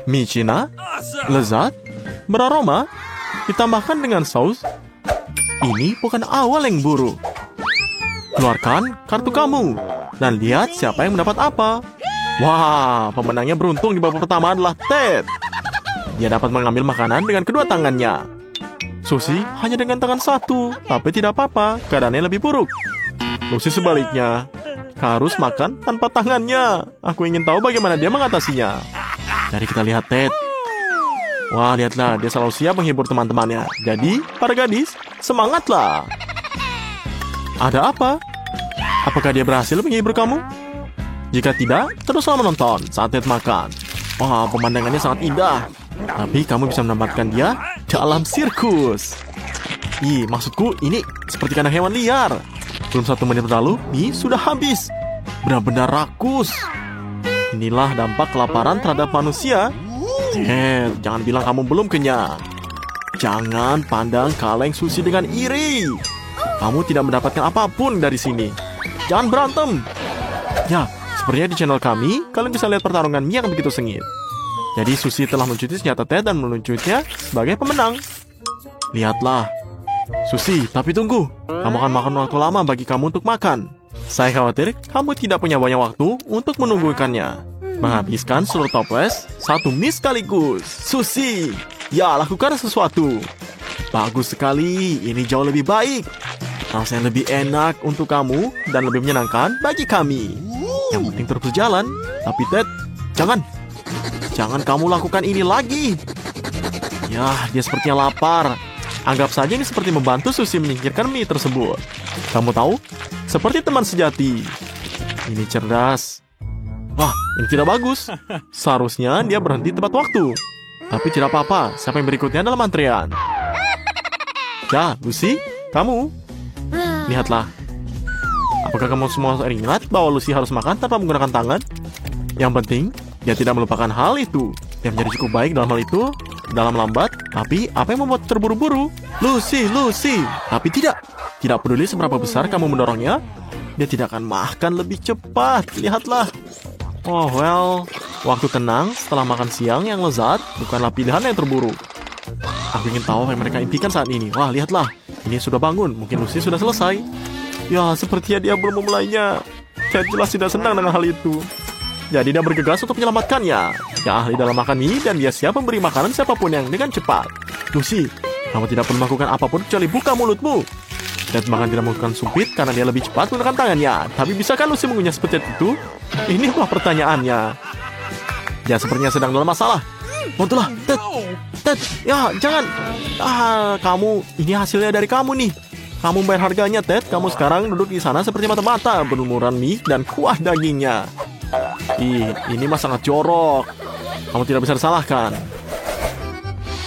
Mie Cina, lezat, beraroma, ditambahkan dengan saus. Ini bukan awal yang buruk. Keluarkan kartu kamu dan lihat siapa yang mendapat apa. Wah, pemenangnya beruntung di babak pertama adalah Ted. Dia dapat mengambil makanan dengan kedua tangannya. Susie hanya dengan tangan satu, tapi tidak apa-apa, keadaannya lebih buruk. Lucy sebaliknya, harus makan tanpa tangannya. Aku ingin tahu bagaimana dia mengatasinya. Jadi kita lihat Ted. Wah, lihatlah, dia selalu siap menghibur teman-temannya. Jadi, para gadis, semangatlah. Ada apa? Apakah dia berhasil menghibur kamu? Jika tidak, teruslah menonton saat Ted makan. Wah, pemandangannya sangat indah. Tapi kamu bisa menempatkan dia dalam sirkus. Maksudku, ini seperti kandang hewan liar. Belum 1 menit berlalu, mie sudah habis. Benar-benar rakus. Inilah dampak kelaparan terhadap manusia. Jangan bilang kamu belum kenyang. Jangan pandang kaleng Susie dengan iri. Kamu tidak mendapatkan apapun dari sini. Jangan berantem. Ya, sepertinya di channel kami, kalian bisa lihat pertarungan mie yang begitu sengit. Jadi Susie telah melucuti senjata Ted dan meluncurnya sebagai pemenang. Lihatlah. Susie, tapi tunggu. Kamu akan makan waktu lama bagi kamu untuk makan. Saya khawatir kamu tidak punya banyak waktu untuk menunggukannya. Menghabiskan seluruh toples 1 mie sekaligus. Susie, ya lakukan sesuatu. Bagus sekali, ini jauh lebih baik. Rasanya lebih enak untuk kamu dan lebih menyenangkan bagi kami. Yang penting terus berjalan. Tapi Ted, jangan kamu lakukan ini lagi. Ya, dia sepertinya lapar. Anggap saja ini seperti membantu Susie menyingkirkan mie tersebut. Kamu tahu, seperti teman sejati. Ini cerdas. Wah, ini tidak bagus. Seharusnya dia berhenti tepat waktu. Tapi tidak apa-apa, siapa yang berikutnya dalam antrian? Ya, Lucy, kamu. Lihatlah. Apakah kamu semua ingat bahwa Lucy harus makan tanpa menggunakan tangan? Yang penting, dia tidak melupakan hal itu. Dia menjadi cukup baik dalam hal itu, dalam lambat. Tapi, apa yang membuat terburu-buru? Lucy. Tapi tidak peduli seberapa besar kamu mendorongnya, dia tidak akan makan lebih cepat. Lihatlah. Oh well, waktu tenang setelah makan siang yang lezat bukanlah pilihan yang terburuk. Aku ingin tahu apa yang mereka impikan saat ini. Wah, lihatlah, ini sudah bangun. Mungkin Lucy sudah selesai. Ya, sepertinya dia belum memulainya. Saya jelas tidak senang dengan hal itu. Jadi dia bergegas untuk menyelamatkannya. Dia ahli dalam makan mie dan dia siap memberi makanan siapapun yang dengan cepat. Lucy, kamu tidak perlu melakukan apapun kecuali buka mulutmu. Ted bahkan tidak melakukan sumpit karena dia lebih cepat menggunakan tangannya. Tapi bisakah Lucy mengunyah seperti itu? Inilah pertanyaannya. Dia sepertinya sedang dalam masalah. Bantulah, Ted, ya jangan. Kamu, ini hasilnya dari kamu nih. Kamu bayar harganya, Ted. Kamu sekarang duduk di sana seperti mata-mata berlumuran mie dan kuah dagingnya. Ini mah sangat jorok. Kamu tidak bisa disalahkan.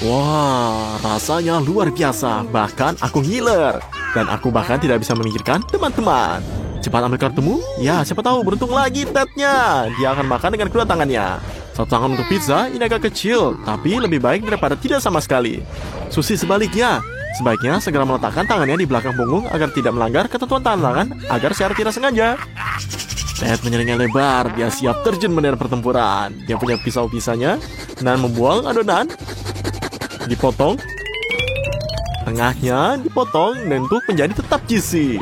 Wah, rasanya luar biasa. Bahkan aku ngiler. Dan aku bahkan tidak bisa memikirkan teman-teman. Cepat ambil kartumu. Ya, siapa tahu beruntung lagi Tednya. Dia akan makan dengan kedua tangannya. Satu tangan untuk pizza, ini agak kecil. Tapi lebih baik daripada tidak sama sekali. Susie sebaliknya. Sebaiknya segera meletakkan tangannya di belakang punggung agar tidak melanggar ketentuan tangan agar secara tidak sengaja. Ted menyeringai lebar. Dia siap terjun medan pertempuran. Dia punya pisau-pisahnya dan membuang adonan. Dipotong. Tengahnya dipotong dan untuk menjadi tetap juicy.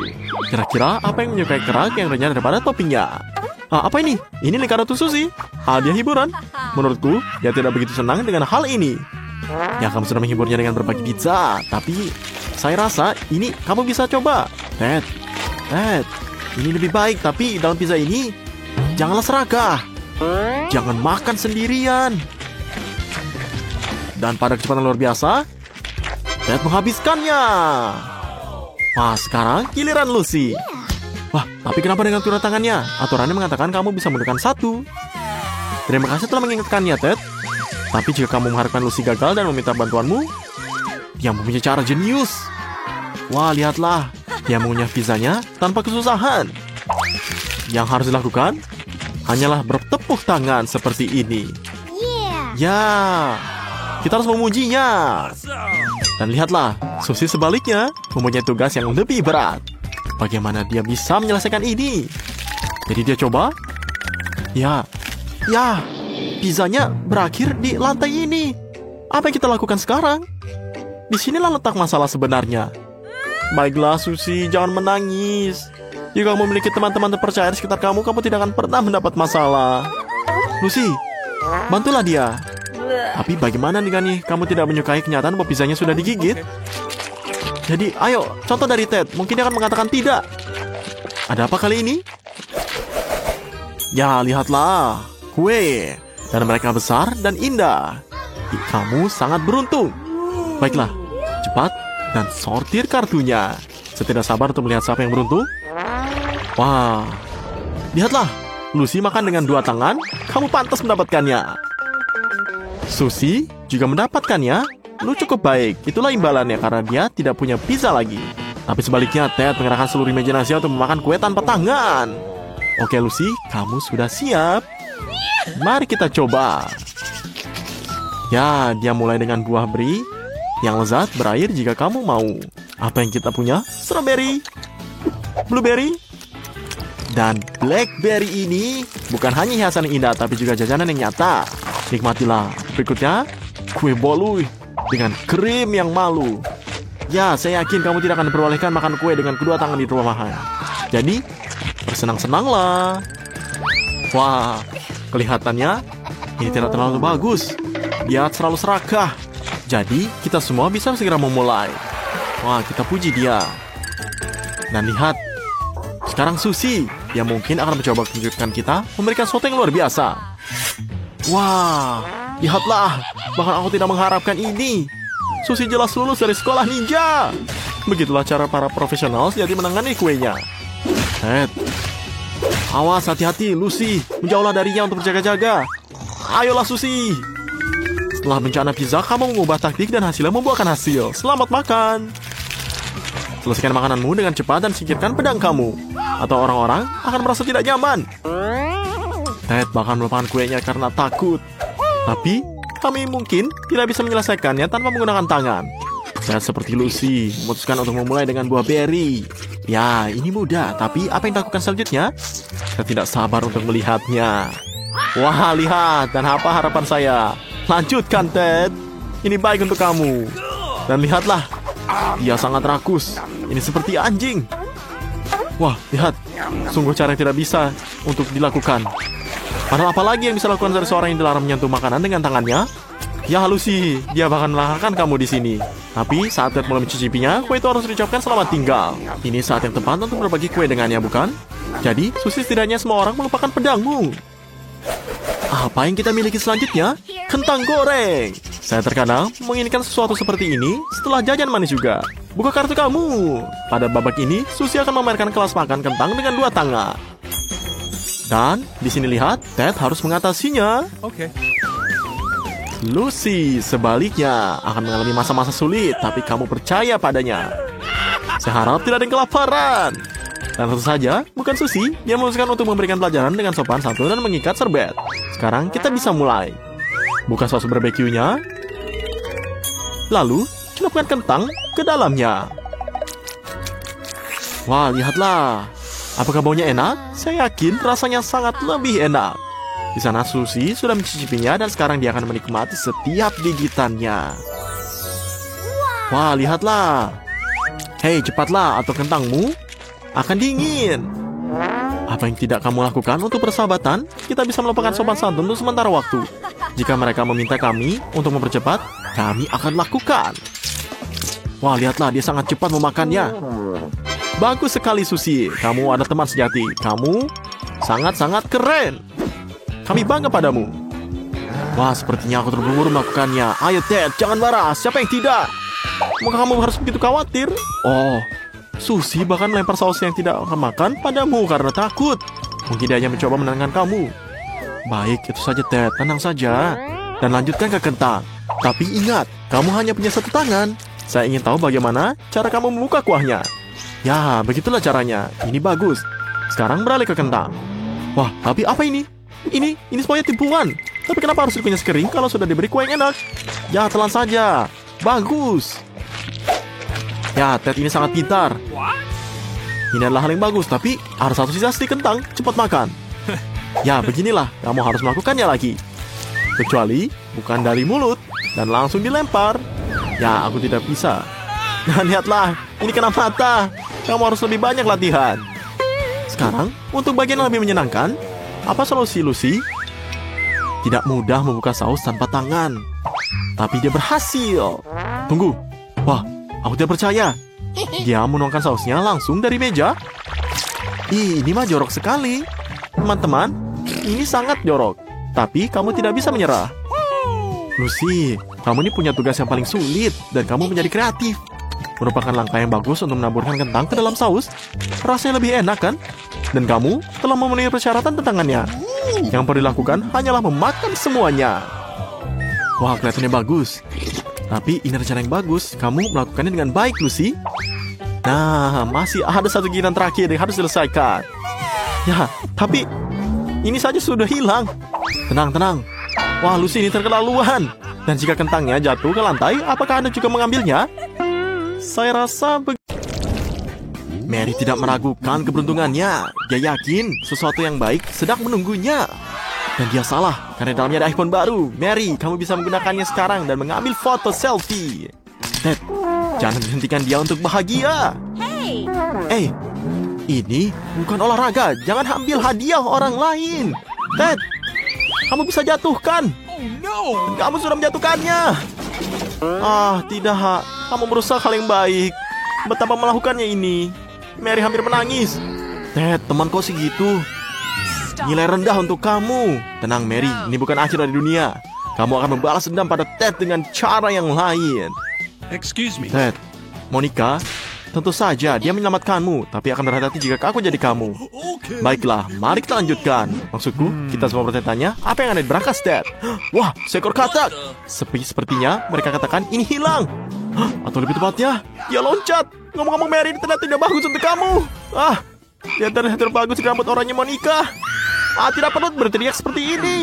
Kira-kira apa yang menyukai kerak yang renyah daripada toppingnya? Apa ini? Ini lingkaran Susie. Hadiah hiburan. Menurutku, dia tidak begitu senang dengan hal ini. Ya, kamu sudah menghiburnya dengan berbagi pizza. Tapi, saya rasa ini kamu bisa coba. Ted, ini lebih baik. Tapi dalam pizza ini, janganlah serakah. Jangan makan sendirian. Dan pada kecepatan luar biasa, Ted menghabiskannya. Wah, sekarang giliran Lucy. Wah, tapi kenapa dengan kedua tangannya? Aturannya mengatakan kamu bisa menggunakan satu. Terima kasih telah mengingatkannya, Ted. Tapi jika kamu mengharapkan Lucy gagal dan meminta bantuanmu, dia mempunyai cara jenius. Wah, lihatlah. Dia mengunyah pizzanya tanpa kesusahan. Yang harus dilakukan hanyalah bertepuk tangan seperti ini. Ya, kita harus memujinya. Dan lihatlah, Susie sebaliknya mempunyai tugas yang lebih berat. Bagaimana dia bisa menyelesaikan ini? Jadi dia coba. Ya, pizzanya berakhir di lantai ini. Apa yang kita lakukan sekarang? Disinilah letak masalah sebenarnya. Baiklah Susie, jangan menangis. Jika kamu memiliki teman-teman terpercaya di sekitar kamu, kamu tidak akan pernah mendapat masalah. Lucy, bantulah dia. Tapi bagaimana nih, kamu tidak menyukai kenyataan bahwa pizzanya sudah digigit? Jadi, ayo, contoh dari Ted. Mungkin dia akan mengatakan tidak. Ada apa kali ini? Ya, lihatlah. Kue. Dan mereka besar dan indah. Kamu sangat beruntung. Baiklah, cepat dan sortir kartunya. Saya tidak sabar untuk melihat siapa yang beruntung. Wah, lihatlah. Lucy makan dengan 2 tangan. Kamu pantas mendapatkannya. Susie juga mendapatkannya. Lu cukup baik. Itulah imbalannya karena dia tidak punya pizza lagi. Tapi sebaliknya, Ted mengerahkan seluruh imajinasi untuk memakan kue tanpa tangan. Oke, Lucy, kamu sudah siap. Mari kita coba. Ya, dia mulai dengan buah beri yang lezat berair jika kamu mau. Apa yang kita punya? Strawberry, blueberry, dan blackberry ini bukan hanya hiasan yang indah, tapi juga jajanan yang nyata. Nikmatilah. Berikutnya, kue bolu dengan krim yang malu. Ya, saya yakin kamu tidak akan diperbolehkan makan kue dengan kedua tangan di rumahan. Jadi, bersenang-senanglah. Wah, kelihatannya ini tidak terlalu bagus. Dia terlalu serakah. Jadi, kita semua bisa segera memulai. Wah, kita puji dia. Dan lihat, sekarang Susie yang mungkin akan mencoba menunjukkan kita memberikan sesuatu yang luar biasa. Wah, lihatlah, bahkan aku tidak mengharapkan ini. Susie jelas lulus dari sekolah ninja. Begitulah cara para profesional jadi menangani kuenya. Awas, hati-hati, Lucy. Menjauhlah darinya untuk berjaga-jaga. Ayolah, Susie. Setelah bencana pizza, kamu mengubah taktik dan hasilnya membuahkan hasil. Selamat makan. Selesaikan makananmu dengan cepat dan singkirkan pedang kamu. Atau orang-orang akan merasa tidak nyaman. Ted bahkan melupakan kuenya karena takut. Tapi, kami mungkin tidak bisa menyelesaikannya tanpa menggunakan tangan. Ted seperti Lucy, memutuskan untuk memulai dengan buah beri. Ya, ini mudah, tapi apa yang dilakukan selanjutnya? Saya tidak sabar untuk melihatnya. Wah, lihat, dan apa harapan saya? Lanjutkan, Ted. Ini baik untuk kamu. Dan lihatlah, dia sangat rakus. Ini seperti anjing. Wah, lihat, sungguh cara yang tidak bisa untuk dilakukan. Padahal apa lagi yang bisa dilakukan dari seorang yang dilarang menyentuh makanan dengan tangannya? Ya, Lucy, dia bahkan melahirkan kamu di sini. Tapi saat Ted mulai mencicipinya, kue itu harus diucapkan selamat tinggal. Ini saat yang tepat untuk berbagi kue dengannya, bukan? Jadi, Susie, setidaknya semua orang melupakan pedangmu. Apa yang kita miliki selanjutnya? Kentang goreng. Saya terkadang menginginkan sesuatu seperti ini setelah jajan manis juga. Buka kartu kamu. Pada babak ini, Susie akan memamerkan kelas makan kentang dengan 2 tangan. Dan di sini lihat, Ted harus mengatasinya. Oke. Lucy sebaliknya akan mengalami masa-masa sulit, tapi kamu percaya padanya. Saya harap tidak ada yang kelaparan. Dan tentu saja, bukan Susie, dia memutuskan untuk memberikan pelajaran dengan sopan santun dan mengikat serbet. Sekarang kita bisa mulai. Buka saus barbeque-nya. Lalu, celupkan kentang ke dalamnya. Wah, lihatlah. Apakah baunya enak? Saya yakin rasanya sangat lebih enak. Di sana Susie sudah mencicipinya dan sekarang dia akan menikmati setiap gigitannya. Wah, lihatlah. Hei, cepatlah atau kentangmu akan dingin. Apa yang tidak kamu lakukan untuk persahabatan? Kita bisa melupakan sopan santun untuk sementara waktu. Jika mereka meminta kami untuk mempercepat, kami akan lakukan. Wah, lihatlah, dia sangat cepat memakannya. Bagus sekali, Susie. Kamu ada teman sejati. Kamu sangat-sangat keren. Kami bangga padamu. Wah, sepertinya aku terburu-buru melakukannya. Ayo, Ted, jangan marah. Siapa yang tidak? Maka kamu harus begitu khawatir? Oh, Susie bahkan melempar saus yang tidak akan makan padamu karena takut. Mungkin dia hanya mencoba menenangkan kamu. Baik, itu saja, Ted. Tenang saja. Dan lanjutkan ke kentang. Tapi ingat, kamu hanya punya 1 tangan. Saya ingin tahu bagaimana cara kamu membuka kuahnya. Ya, begitulah caranya. Ini bagus. Sekarang beralih ke kentang. Wah, tapi apa ini? Ini semuanya tipuan. Tapi kenapa harus dikunyah kering kalau sudah diberi kue yang enak? Ya, telan saja. Bagus. Ya, Ted ini sangat pintar. Ini adalah hal yang bagus, tapi ada 1 sisa stik kentang. Cepat makan. Ya, beginilah. Kamu harus melakukannya lagi. Kecuali bukan dari mulut dan langsung dilempar. Ya, aku tidak bisa. Nah, lihatlah, ini kena mata. Kamu harus lebih banyak latihan. Sekarang, untuk bagian yang lebih menyenangkan, apa solusi Lucy? Tidak mudah membuka saus tanpa tangan. Tapi dia berhasil. Tunggu. Wah, aku tidak percaya. Dia menuangkan sausnya langsung dari meja. Ih, ini mah jorok sekali. Teman-teman, ini sangat jorok. Tapi kamu tidak bisa menyerah. Lucy, kamu ini punya tugas yang paling sulit. Dan kamu menjadi kreatif. Merupakan langkah yang bagus untuk menaburkan kentang ke dalam saus. Rasanya lebih enak, kan? Dan kamu telah memenuhi persyaratan tentangannya. Yang perlu dilakukan hanyalah memakan semuanya. Wah, kelihatannya bagus. Tapi ini rencana yang bagus. Kamu melakukannya dengan baik, Lucy. Nah, masih ada satu gigitan terakhir yang harus diselesaikan. Ya, tapi ini saja sudah hilang. Tenang, tenang. Wah, Lucy ini terketerlaluan. Dan jika kentangnya jatuh ke lantai, apakah Anda juga mengambilnya? Saya rasa Mary tidak meragukan keberuntungannya. Dia yakin sesuatu yang baik sedang menunggunya. Dan dia salah, karena dalamnya ada iPhone baru. Mary, kamu bisa menggunakannya sekarang dan mengambil foto selfie. Ted, jangan hentikan dia untuk bahagia. Hey, ini bukan olahraga. Jangan ambil hadiah orang lain. Ted, kamu bisa jatuhkan. Dan kamu sudah menjatuhkannya. Ah, tidak. Kamu merusak hal yang baik. Betapa melakukannya ini. Mary hampir menangis. Ted, teman kau segitu. Nilai rendah untuk kamu. Tenang, Mary. Ini bukan akhir dari dunia. Kamu akan membalas dendam pada Ted dengan cara yang lain. Excuse me. Ted, Monica, tentu saja dia menyelamatkanmu. Tapi akan berhati-hati jika aku jadi kamu. Baiklah, mari kita lanjutkan. Maksudku, kita semua bertanya, apa yang ada di berangkas, Ted? Wah, seekor katak. Sepertinya mereka katakan ini hilang. Atau lebih tepatnya, dia loncat. Ngomong-ngomong, Mary, ini ternyata tidak bagus untuk kamu. Dia terlihat bagus di rambut oranye Monica. Tidak perlu berteriak seperti ini.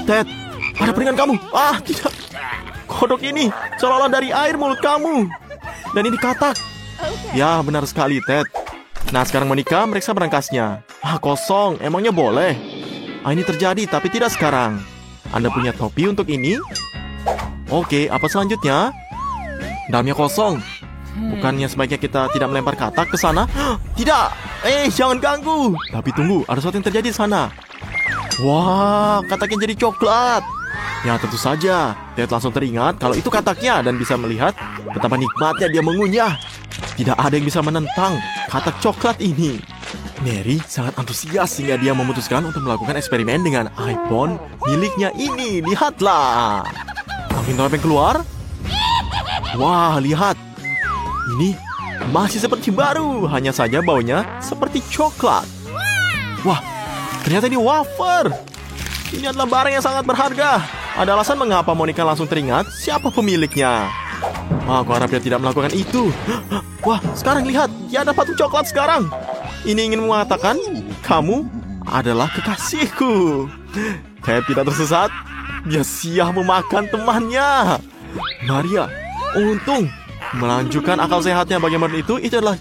Ted, ada piringan kamu. Tidak. Kodok ini seolah-olah dari air mulut kamu. Dan ini katak. Ya, benar sekali, Ted. Nah, sekarang Monica meriksa berangkasnya. Kosong. Emangnya boleh? Ini terjadi, tapi tidak sekarang. Anda punya topi untuk ini? Oke, apa selanjutnya? Dalamnya kosong. Bukannya sebaiknya kita tidak melempar katak ke sana? Tidak! Jangan ganggu! Tapi tunggu, ada sesuatu yang terjadi di sana. Wah, kataknya jadi coklat. Ya, tentu saja. Ted langsung teringat kalau itu kataknya dan bisa melihat betapa nikmatnya dia mengunyah. Tidak ada yang bisa menentang katak coklat ini. Mary sangat antusias hingga dia memutuskan untuk melakukan eksperimen dengan iPhone miliknya ini. Lihatlah. Angin topeng keluar. Wah, lihat. Ini masih seperti baru. Hanya saja baunya seperti coklat. Wah, ternyata ini wafer. Ini adalah barang yang sangat berharga. Ada alasan mengapa Monica langsung teringat siapa pemiliknya. Aku harap dia tidak melakukan itu. Wah, sekarang lihat. Dia ada patung coklat sekarang. Ini ingin mengatakan kamu adalah kekasihku. Ted tidak tersesat. Dia siap memakan temannya. Maria, untung melanjutkan akal sehatnya. Bagaimana itu adalah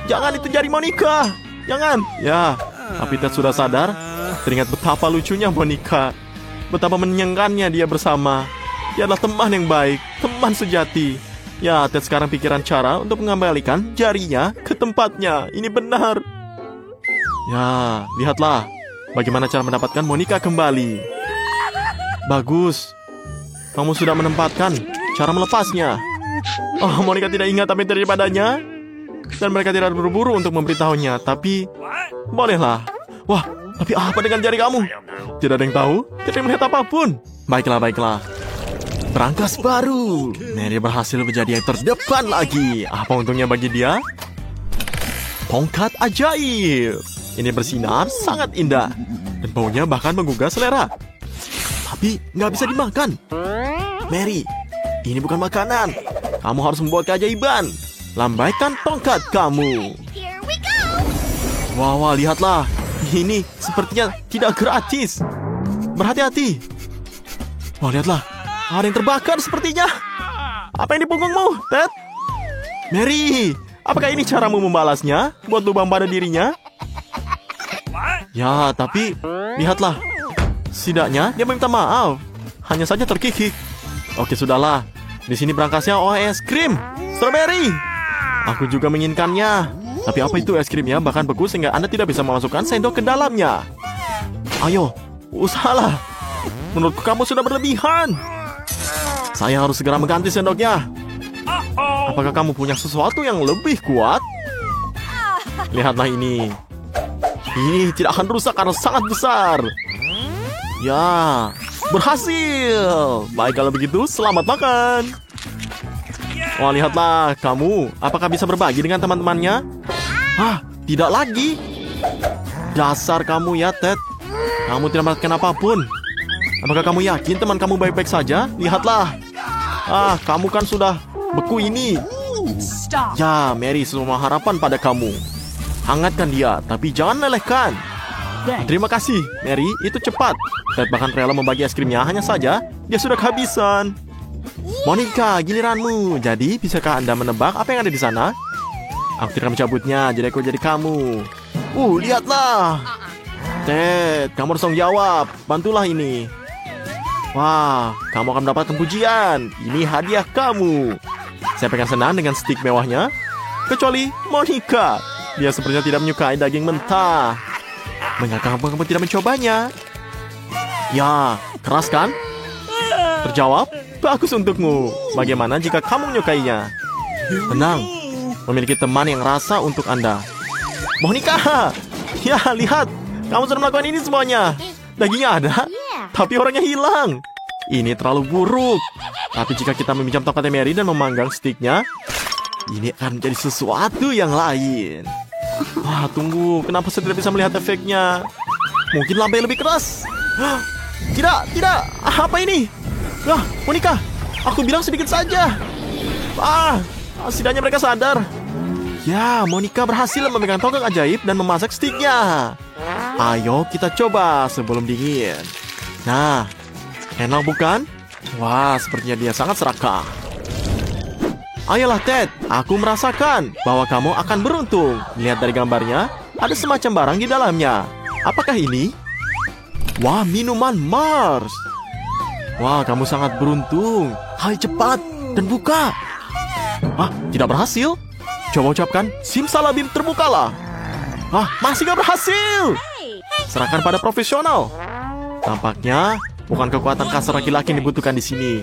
jangan, itu jari Monica. Jangan. Ya, tapi Ted sudah sadar. Teringat betapa lucunya Monica. Betapa menyenangkannya dia bersama. Dia adalah teman yang baik, teman sejati. Ya, Ted sekarang pikiran cara untuk mengembalikan jarinya ke tempatnya. Ini benar. Ya, lihatlah bagaimana cara mendapatkan Monica kembali. Bagus. Kamu sudah menempatkan cara melepasnya. Monica tidak ingat apa yang terjadi padanya. Dan mereka tidak berburu untuk memberitahunya. Tapi, bolehlah. Wah, tapi apa dengan jari kamu? Tidak ada yang tahu. Tidak ada yang melihat apapun. Baiklah, baiklah. Berangkas baru. Mary berhasil menjadi yang terdepan lagi. Apa untungnya bagi dia? Tongkat ajaib. Ini bersinar sangat indah. Dan baunya bahkan menggugah selera. Tapi nggak bisa dimakan. Mary, ini bukan makanan. Kamu harus membuat keajaiban. Lambaikan tongkat kamu. Wah, lihatlah. Ini sepertinya tidak gratis. Berhati-hati. Wah, lihatlah. Ada yang terbakar sepertinya. Apa yang di punggungmu, Ted? Mary, apakah ini caramu membalasnya? Buat lubang pada dirinya? Ya, tapi lihatlah. Setidaknya dia meminta maaf. Hanya saja terkikik. Oke, sudahlah. Di sini berangkasnya es krim strawberry. Aku juga menginginkannya. Tapi apa itu es krimnya bahkan beku sehingga Anda tidak bisa memasukkan sendok ke dalamnya. Ayo, usahalah. Menurutku kamu sudah berlebihan. Saya harus segera mengganti sendoknya. Apakah kamu punya sesuatu yang lebih kuat? Lihatlah ini. Ini tidak akan rusak karena sangat besar. Ya, berhasil. Baik kalau begitu, selamat makan. Wah, lihatlah kamu. Apakah bisa berbagi dengan teman-temannya? Hah, tidak lagi. Dasar kamu ya, Ted. Kamu tidak melakukan apapun. Apakah kamu yakin teman kamu baik-baik saja? Lihatlah. Kamu kan sudah beku ini. Ya, Mary, semua harapan pada kamu. Hangatkan dia, tapi jangan lelehkan. Terima kasih, Mary. Itu cepat. Ted bahkan rela membagi es krimnya, hanya saja dia sudah kehabisan. Monica, giliranmu. Jadi, bisakah Anda menebak apa yang ada di sana? Aku tidak mencabutnya, jadi aku jadi kamu. Lihatlah. Ted, kamu harus tanggung jawab. Bantulah ini. Wah, kamu akan mendapatkan pujian. Ini hadiah kamu. Saya pengen senang dengan stik mewahnya. Kecuali Monica. Dia sepertinya tidak menyukai daging mentah. Mengapa kamu tidak mencobanya? Ya, keras kan? Terjawab, bagus untukmu. Bagaimana jika kamu menyukainya? Tenang, memiliki teman yang rasa untuk Anda. Monica, ya lihat. Kamu sudah melakukan ini semuanya. Dagingnya ada, tapi orangnya hilang. Ini terlalu buruk. Tapi jika kita meminjam tongkatnya Mary dan memanggang stiknya, ini akan menjadi sesuatu yang lain. Wah, tunggu. Kenapa saya tidak bisa melihat efeknya? Mungkin lampu lebih keras. Tidak. Apa ini? Monica, aku bilang sedikit saja. Setidaknya mereka sadar. Ya, Monica berhasil memegang tongkat ajaib dan memasak stiknya. Ayo kita coba sebelum dingin. Nah, enak bukan? Wah, sepertinya dia sangat serakah. Ayolah Ted, aku merasakan bahwa kamu akan beruntung. Lihat dari gambarnya, ada semacam barang di dalamnya. Apakah ini? Wah, minuman Mars. Wah, kamu sangat beruntung. Hai, cepat dan buka. Tidak berhasil? Coba ucapkan, simsalabim terbukalah. Masih gak berhasil. Serahkan pada profesional. Tampaknya bukan kekuatan kasar laki-laki yang dibutuhkan di sini.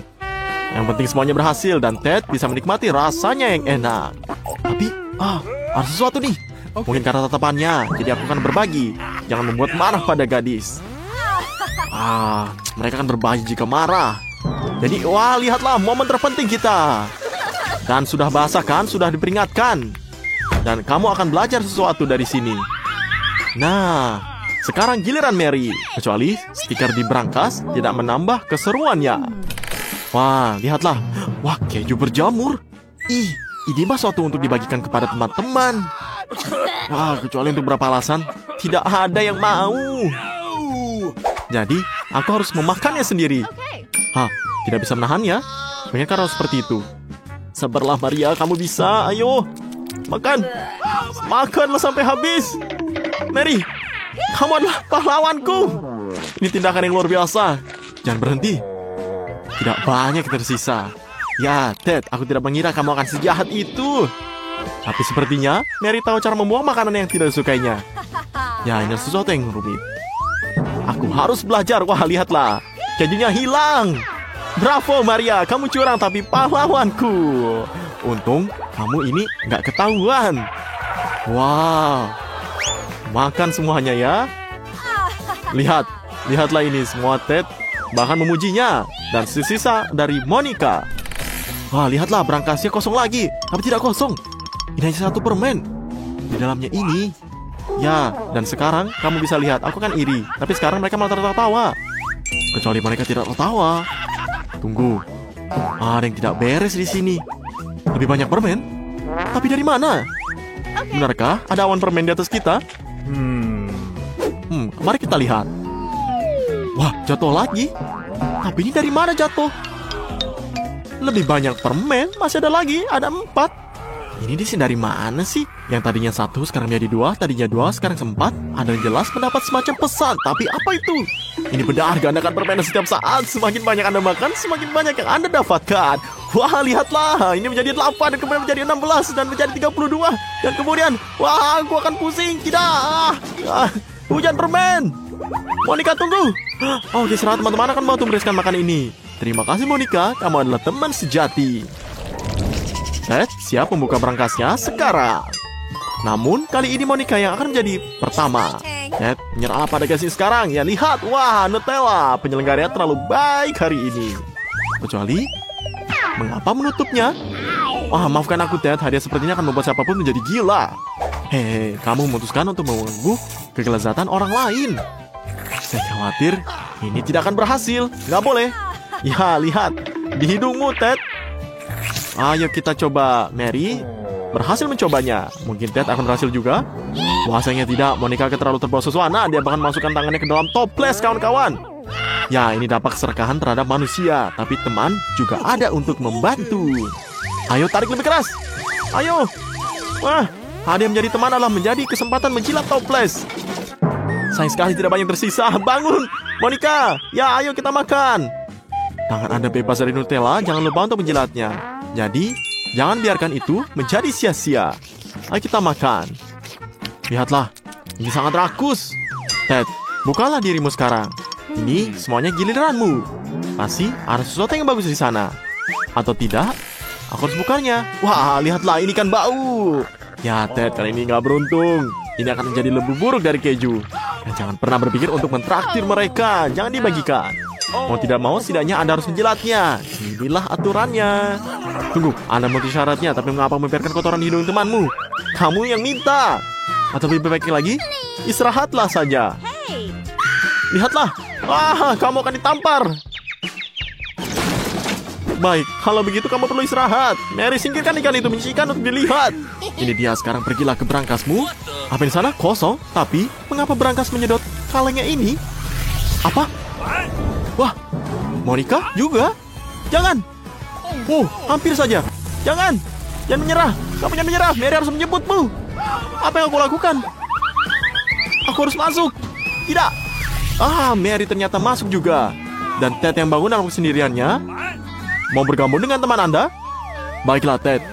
Yang penting semuanya berhasil dan Ted bisa menikmati rasanya yang enak. Tapi, ada sesuatu nih. Mungkin karena tatapannya, jadi aku akan berbagi. Jangan membuat marah pada gadis. Mereka akan berbagi jika marah. Jadi, lihatlah momen terpenting kita. Dan sudah basah kan, sudah diperingatkan. Dan kamu akan belajar sesuatu dari sini. Nah, sekarang giliran Mary. Kecuali stiker di brankas tidak menambah keseruannya. Wah, lihatlah. Wah, keju berjamur. Ini mah suatu untuk dibagikan kepada teman-teman. Wah, kecuali untuk berapa alasan, tidak ada yang mau. Jadi, aku harus memakannya sendiri. Tidak bisa menahannya. Mungkin harus seperti itu. Sabarlah Maria, kamu bisa. Ayo, makan. Makanlah sampai habis. Mary, kamu adalah pahlawanku. Ini tindakan yang luar biasa. Jangan berhenti. Tidak banyak yang tersisa. Ya, Ted, aku tidak mengira kamu akan sejahat itu. Tapi sepertinya Mary tahu cara membuang makanan yang tidak disukainya. Ya, ini sesuatu yang rumit. Aku harus belajar. Wah, lihatlah. Kejunya hilang. Bravo, Maria. Kamu curang tapi pahlawanku. Untung kamu ini nggak ketahuan. Wow. Makan semuanya ya. Lihatlah ini semua Ted. Bahkan memujinya. Dan sisa dari Monica. Wah, lihatlah brankasnya kosong lagi. Tapi tidak kosong. Ini hanya satu permen. Di dalamnya ini. Ya, dan sekarang kamu bisa lihat. Aku kan iri. Tapi sekarang mereka malah tertawa. Kecuali mereka tidak tertawa. Tunggu. Ada yang tidak beres di sini. Lebih banyak permen. Tapi dari mana? Benarkah ada awan permen di atas kita? Mari kita lihat. Wah, jatuh lagi. Tapi ini dari mana jatuh? Lebih banyak permen. Masih ada lagi. Ada 4. Ini di sini dari mana sih? Yang tadinya 1 sekarang menjadi 2. Tadinya 2 sekarang 4. Ada yang jelas mendapat semacam pesan. Tapi apa itu? Ini benar, gandakan permainan setiap saat. Semakin banyak Anda makan, semakin banyak yang Anda dapatkan. Wah, lihatlah. Ini menjadi 8, dan kemudian menjadi 16, dan menjadi 32. Dan kemudian, wah, aku akan pusing. Tidak. Hujan permen. Monica, tunggu. Oke, istirahat teman-teman, akan bantu membereskan makan ini. Terima kasih Monica, kamu adalah teman sejati. Ted siap membuka berangkasnya sekarang. Namun, kali ini Monica yang akan menjadi pertama. Ted, menyerahlah pada gasnya sekarang. Ya, lihat. Wah, Nutella. Penyelenggaranya terlalu baik hari ini. Kecuali, mengapa menutupnya? Wah, maafkan aku, Ted. Hadiah sepertinya akan membuat siapapun menjadi gila. Hehe, kamu memutuskan untuk mengganggu kelezatan orang lain. Saya khawatir ini tidak akan berhasil. Nggak boleh. Ya, lihat. Di hidungmu, Ted. Ayo kita coba, Mary. Berhasil mencobanya. Mungkin Ted akan berhasil juga. Wah, sayangnya tidak. Monica terlalu terbawa suasana. Dia bahkan masukkan tangannya ke dalam toples, kawan-kawan. Ya, ini dampak keserakahan terhadap manusia. Tapi teman juga ada untuk membantu. Ayo, tarik lebih keras. Ayo. Wah, hadiah menjadi teman adalah menjadi kesempatan menjilat toples. Sayang sekali tidak banyak tersisa. Bangun, Monica. Ya, ayo kita makan. Tangan Anda bebas dari Nutella. Jangan lupa untuk menjilatnya. Jadi, jangan biarkan itu menjadi sia-sia. Ayo kita makan. Lihatlah, ini sangat rakus. Ted, bukalah dirimu sekarang. Ini semuanya giliranmu. Pasti ada sesuatu yang bagus di sana. Atau tidak, aku harus bukanya. Wah, lihatlah, ini kan bau. Ya, Ted, kali ini nggak beruntung. Ini akan menjadi lebih buruk dari keju. Dan jangan pernah berpikir untuk mentraktir mereka. Jangan dibagikan. Mau tidak mau, setidaknya Anda harus menjilatnya. Inilah aturannya. Tunggu, Anda memiliki syaratnya, tapi mengapa membiarkan kotoran di hidung temanmu? Kamu yang minta. Atau lebih baik lagi, istirahatlah saja. Lihatlah. Wah, kamu akan ditampar. Baik, kalau begitu kamu perlu istirahat. Mary, singkirkan ikan itu, menyisikan untuk dilihat. Ini dia, sekarang pergilah ke berangkasmu. Apa di sana? Kosong. Tapi, mengapa berangkas menyedot kalengnya ini? Apa? Wah, Monica juga? Jangan. Hampir saja. Jangan menyerah. Kamu jangan menyerah. Mary harus menjemputmu. Apa yang aku lakukan? Aku harus masuk. Tidak. Mary ternyata masuk juga. Dan Ted yang bangun dalam kesendiriannya. Mau bergabung dengan teman Anda? Baiklah, Ted.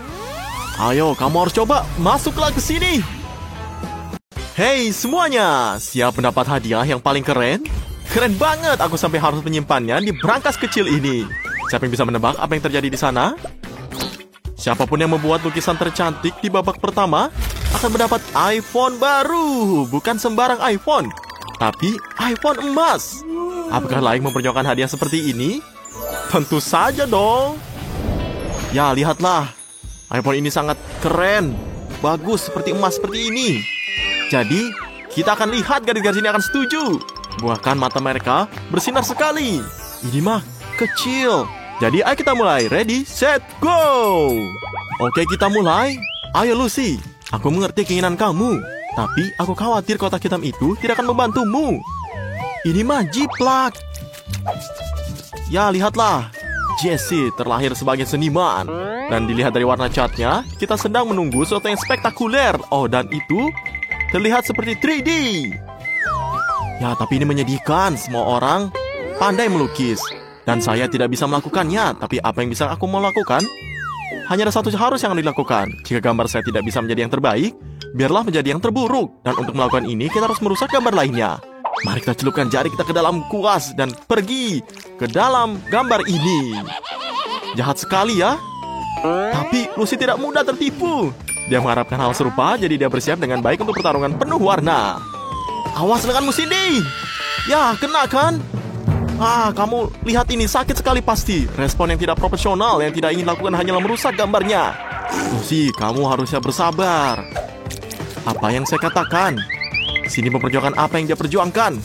Ayo, kamu harus coba. Masuklah ke sini. Hei semuanya, siap mendapat hadiah yang paling keren? Keren banget, aku sampai harus menyimpannya di berangkas kecil ini. Siapa yang bisa menebak apa yang terjadi di sana? Siapapun yang membuat lukisan tercantik di babak pertama akan mendapat iPhone baru. Bukan sembarang iPhone, tapi iPhone emas. Apakah layak memperjuangkan hadiah seperti ini? Tentu saja dong. Ya, lihatlah. iPhone ini sangat keren. Bagus seperti emas seperti ini. Jadi, kita akan lihat gadis-gadis ini akan setuju. Bahkan mata mereka bersinar sekali. Ini mah kecil. Jadi ayo kita mulai. Ready, set, go. Oke, kita mulai. Ayo Lucy, aku mengerti keinginan kamu. Tapi aku khawatir kotak hitam itu tidak akan membantumu. Ini mah jiplak. Ya, lihatlah. Jessie terlahir sebagai seniman. Dan dilihat dari warna catnya, kita sedang menunggu sesuatu yang spektakuler. Oh, dan itu terlihat seperti 3D. Ya, tapi ini menyedihkan. Semua orang pandai melukis. Dan saya tidak bisa melakukannya. Tapi apa yang bisa aku mau lakukan? Hanya ada satu harus yang dilakukan. Jika gambar saya tidak bisa menjadi yang terbaik, biarlah menjadi yang terburuk. Dan untuk melakukan ini, kita harus merusak gambar lainnya. Mari kita celupkan jari kita ke dalam kuas dan pergi ke dalam gambar ini. Jahat sekali ya. Tapi Lucy tidak mudah tertipu. Dia mengharapkan hal serupa, jadi dia bersiap dengan baik untuk pertarungan penuh warna. Awas denganmu, Cindy. Ya, kena kan? Kamu lihat ini, sakit sekali pasti. Respon yang tidak profesional, yang tidak ingin lakukan hanyalah merusak gambarnya. Lucy, kamu harusnya bersabar. Apa yang saya katakan? Sini memperjuangkan apa yang dia perjuangkan.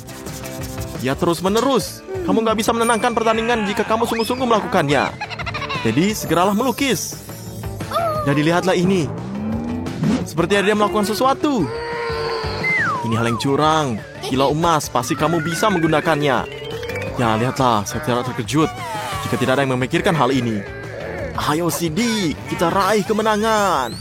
Dia terus-menerus. Kamu nggak bisa menenangkan pertandingan jika kamu sungguh-sungguh melakukannya. Jadi, segeralah melukis. Jadi, lihatlah ini. Seperti dia melakukan sesuatu. Ini hal yang curang. Kilau emas, pasti kamu bisa menggunakannya. Ya, lihatlah, saya tidak terkejut jika tidak ada yang memikirkan hal ini. Ayo CD, kita raih kemenangan.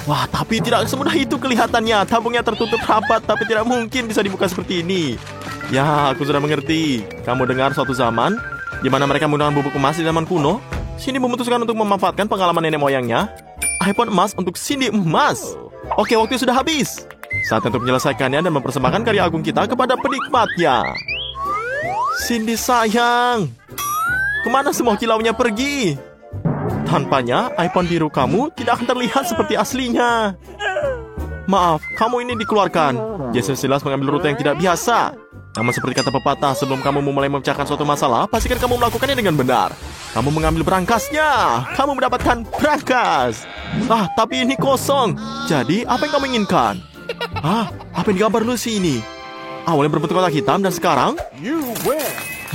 Wah, tapi tidak semudah itu kelihatannya. Tabungnya tertutup rapat, tapi tidak mungkin bisa dibuka seperti ini. Ya, aku sudah mengerti. Kamu dengar suatu zaman di mana mereka menggunakan bubuk emas di zaman kuno. Cindy memutuskan untuk memanfaatkan pengalaman nenek moyangnya. iPhone emas untuk Cindy emas. Oke, waktu sudah habis. Saat untuk menyelesaikannya dan mempersembahkan karya agung kita kepada penikmatnya. Cindy sayang, kemana semua kilaunya pergi? Tanpanya, iPhone biru kamu tidak akan terlihat seperti aslinya. Maaf, kamu ini dikeluarkan. Jason jelas mengambil rute yang tidak biasa. Namun seperti kata pepatah, sebelum kamu memulai memecahkan suatu masalah, pastikan kamu melakukannya dengan benar. Kamu mengambil berangkasnya. Kamu mendapatkan berangkas. Tapi ini kosong. Jadi, apa yang kamu inginkan? Apa yang digambar Lucy ini? Awalnya berbentuk kotak hitam dan sekarang?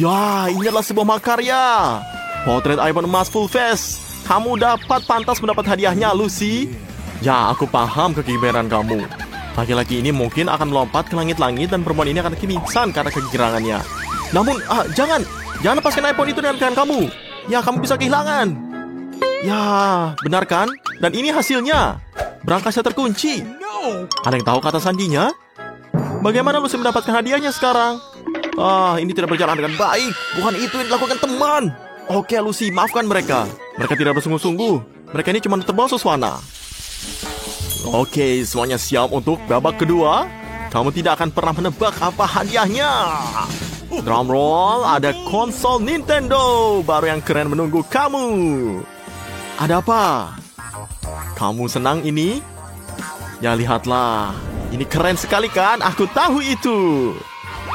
Ya, ini adalah sebuah makarya. Potret iPhone emas full face. Kamu dapat pantas mendapat hadiahnya, Lucy. Ya, aku paham kegigiran kamu. Laki-laki ini mungkin akan melompat ke langit-langit dan perempuan ini akan pingsan karena kegirangannya. Namun, jangan lepaskan iPhone itu dengan tangan kamu. Ya, kamu bisa kehilangan. Ya, benar kan? Dan ini hasilnya. Berangkasnya terkunci. Ada yang tahu kata sandinya? Bagaimana Lucy mendapatkan hadiahnya sekarang? Ini tidak berjalan dengan baik. Bukan itu yang dilakukan teman. Oke, Lucy, maafkan mereka. Mereka tidak bersungguh-sungguh. Mereka ini cuma terbawa suasana. Oke, semuanya siap untuk babak kedua. Kamu tidak akan pernah menebak apa hadiahnya. Drum roll, ada konsol Nintendo baru yang keren menunggu kamu. Ada apa? Kamu senang ini? Ya, lihatlah. Ini keren sekali kan? Aku tahu itu.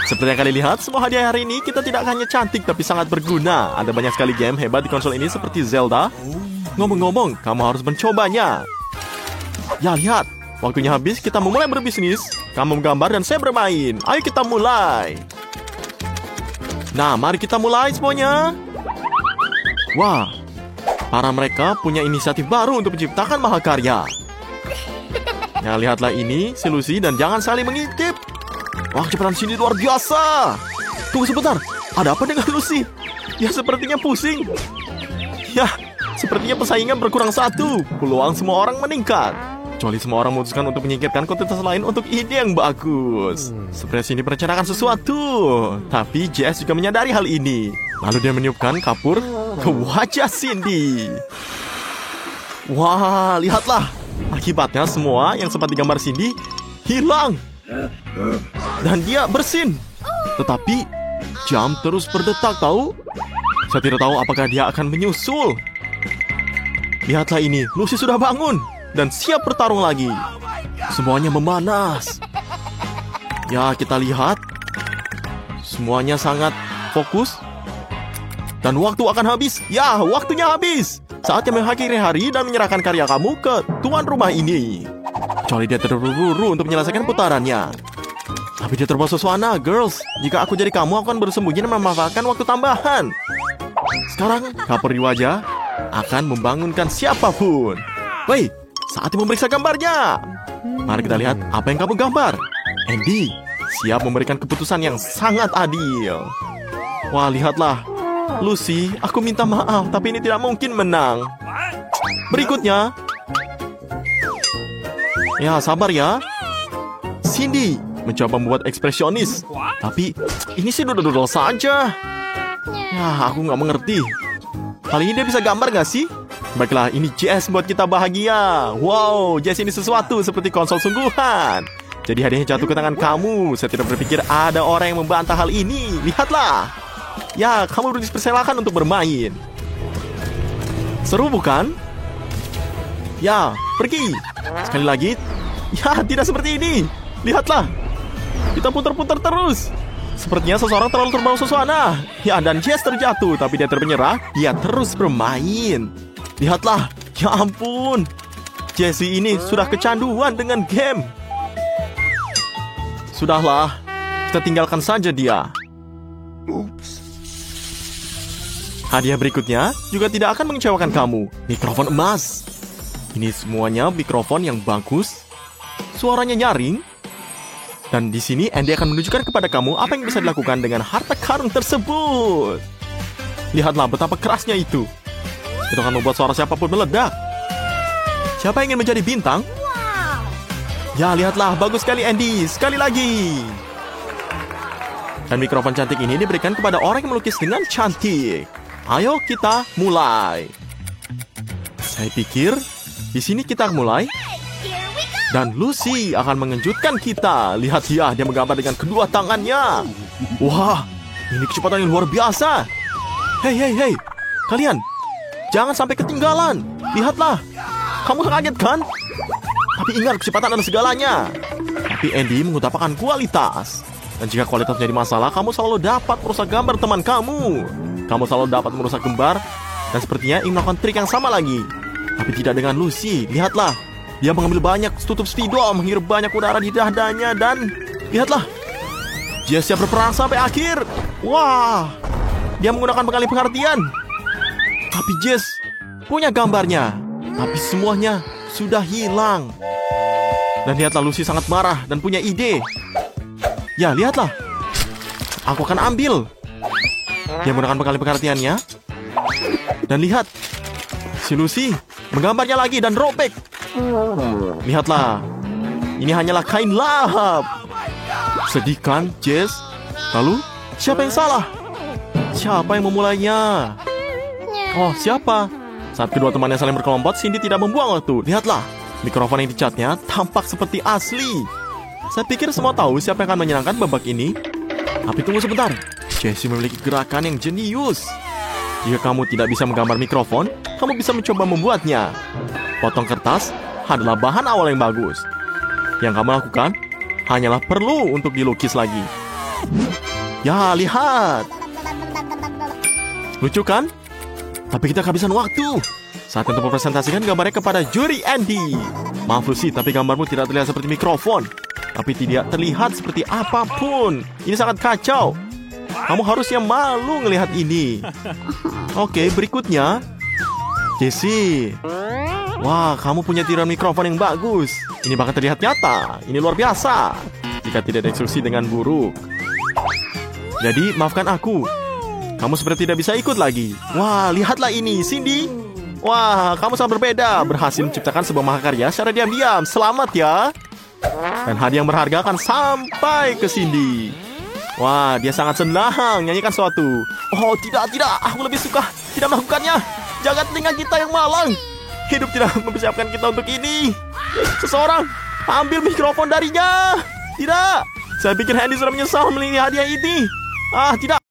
Seperti yang kalian lihat, semua hadiah hari ini kita tidak hanya cantik tapi sangat berguna. Ada banyak sekali game hebat di konsol ini seperti Zelda. Ngomong-ngomong, kamu harus mencobanya. Ya, lihat. Waktunya habis, kita memulai berbisnis. Kamu menggambar dan saya bermain. Ayo kita mulai. Nah, mari kita mulai semuanya. Wah, para mereka punya inisiatif baru untuk menciptakan mahakarya. Ya, lihatlah ini, si Lucy, dan jangan saling mengintip. Wah, kecepatan sini luar biasa. Tunggu sebentar, ada apa dengan Lucy? Ya, sepertinya pusing. Ya, sepertinya persaingan berkurang satu. Peluang semua orang meningkat. Kecuali semua orang memutuskan untuk menyingkirkan kontestan lain untuk ide yang bagus. Seperti ini merencanakan sesuatu. Tapi JS juga menyadari hal ini. Lalu dia meniupkan kapur ke wajah Cindy. Wah, lihatlah. Akibatnya semua yang sempat digambar Cindy hilang. Dan dia bersin. Tetapi jam terus berdetak, tahu? Saya tidak tahu apakah dia akan menyusul. Lihatlah ini, Lucy sudah bangun dan siap bertarung lagi. Semuanya memanas. Ya, kita lihat. Semuanya sangat fokus. Dan waktu akan habis. Ya, waktunya habis. Saatnya mengakhiri hari dan menyerahkan karya kamu ke tuan rumah ini. Kecuali dia terburu-buru untuk menyelesaikan putarannya. Tapi dia terbawa suasana, girls. Jika aku jadi kamu, aku akan bersembunyi dan memanfaatkan waktu tambahan. Sekarang, kapur di wajah akan membangunkan siapapun. Wait, saatnya memeriksa gambarnya. Mari kita lihat apa yang kamu gambar. Andy siap memberikan keputusan yang sangat adil. Wah, lihatlah. Lucy, aku minta maaf, tapi ini tidak mungkin menang. Berikutnya. Ya, sabar ya. Cindy mencoba membuat ekspresionis. Tapi ini sih dodol-dodol saja. Ya, aku nggak mengerti. Kali ini dia bisa gambar nggak sih? Baiklah, ini JS buat kita bahagia. Wow, JS ini sesuatu seperti konsol sungguhan. Jadi hadiahnya jatuh ke tangan kamu. Saya tidak berpikir ada orang yang membantah hal ini. Lihatlah. Ya, kamu dipersilakan untuk bermain. Seru bukan? Ya, pergi. Sekali lagi. Ya, tidak seperti ini. Lihatlah. Kita putar-putar terus. Sepertinya seseorang terlalu terbawa suasana. Ya, dan JS terjatuh. Tapi dia termenyerah. Dia terus bermain. Lihatlah. Ya ampun. Jessie ini sudah kecanduan dengan game. Sudahlah. Kita tinggalkan saja dia. Hadiah berikutnya juga tidak akan mengecewakan kamu. Mikrofon emas. Ini semuanya mikrofon yang bagus. Suaranya nyaring. Dan di sini Andy akan menunjukkan kepada kamu apa yang bisa dilakukan dengan harta karun tersebut. Lihatlah betapa kerasnya itu. Itu akan membuat suara siapapun meledak. Siapa yang ingin menjadi bintang? Ya, lihatlah, bagus sekali Andy. Sekali lagi. Dan mikrofon cantik ini diberikan kepada orang yang melukis dengan cantik. Ayo kita mulai. Saya pikir di sini kita mulai. Dan Lucy akan mengejutkan kita. Lihat dia menggambar dengan kedua tangannya. Wah, ini kecepatan yang luar biasa. Hei, kalian jangan sampai ketinggalan. Lihatlah, kamu kaget kan? Tapi ingat, kecepatan adalah segalanya. Tapi Andy mengutamakan kualitas. Dan jika kualitas menjadi masalah, kamu selalu dapat merusak gambar teman kamu. Kamu selalu dapat merusak gambar. Dan sepertinya ingin melakukan trik yang sama lagi. Tapi tidak dengan Lucy. Lihatlah, dia mengambil banyak tutup spidol, menghirup banyak udara di dadanya. Dan lihatlah, dia siap berperang sampai akhir. Wah, dia menggunakan pengalih pengertian. Tapi Jess punya gambarnya. Tapi semuanya sudah hilang. Dan lihatlah, Lucy sangat marah dan punya ide. Ya, lihatlah, aku akan ambil. Dia menggunakan pengalih pengertiannya. Dan lihat, si Lucy menggambarnya lagi dan robek. Lihatlah, ini hanyalah kain lahap. Sedih kan, Jess? Lalu, siapa yang salah? Siapa yang memulainya? Oh, siapa? Saat kedua temannya saling berkelompok, Cindy tidak membuang waktu. Lihatlah, mikrofon yang dicatnya tampak seperti asli. Saya pikir semua tahu siapa yang akan menyenangkan babak ini. Tapi tunggu sebentar, Jessie memiliki gerakan yang jenius. Jika kamu tidak bisa menggambar mikrofon, kamu bisa mencoba membuatnya. Potong kertas adalah bahan awal yang bagus. Yang kamu lakukan hanyalah perlu untuk dilukis lagi. Ya, lihat. Lucu kan? Tapi kita kehabisan waktu. Saat untuk mempresentasikan gambarnya kepada juri Andy. Maaf Lucy, tapi gambarmu tidak terlihat seperti mikrofon. Tapi tidak terlihat seperti apapun. Ini sangat kacau. Kamu harusnya malu ngelihat ini. Oke, berikutnya Jessie. Wah, kamu punya tiruan mikrofon yang bagus. Ini bahkan terlihat nyata. Ini luar biasa. Jika tidak diinstruksi dengan buruk. Jadi, maafkan aku. Kamu seperti tidak bisa ikut lagi. Wah, lihatlah ini, Cindy. Wah, kamu sangat berbeda. Berhasil menciptakan sebuah mahakarya secara diam-diam. Selamat ya. Dan hadiah yang berharga akan sampai ke Cindy. Wah, dia sangat senang nyanyikan sesuatu. Oh, tidak. Aku lebih suka tidak melakukannya. Jaga telinga kita yang malang. Hidup tidak mempersiapkan kita untuk ini. Seseorang ambil mikrofon darinya. Tidak. Saya pikir Andy sudah menyesal memilih hadiah ini. Ah, tidak.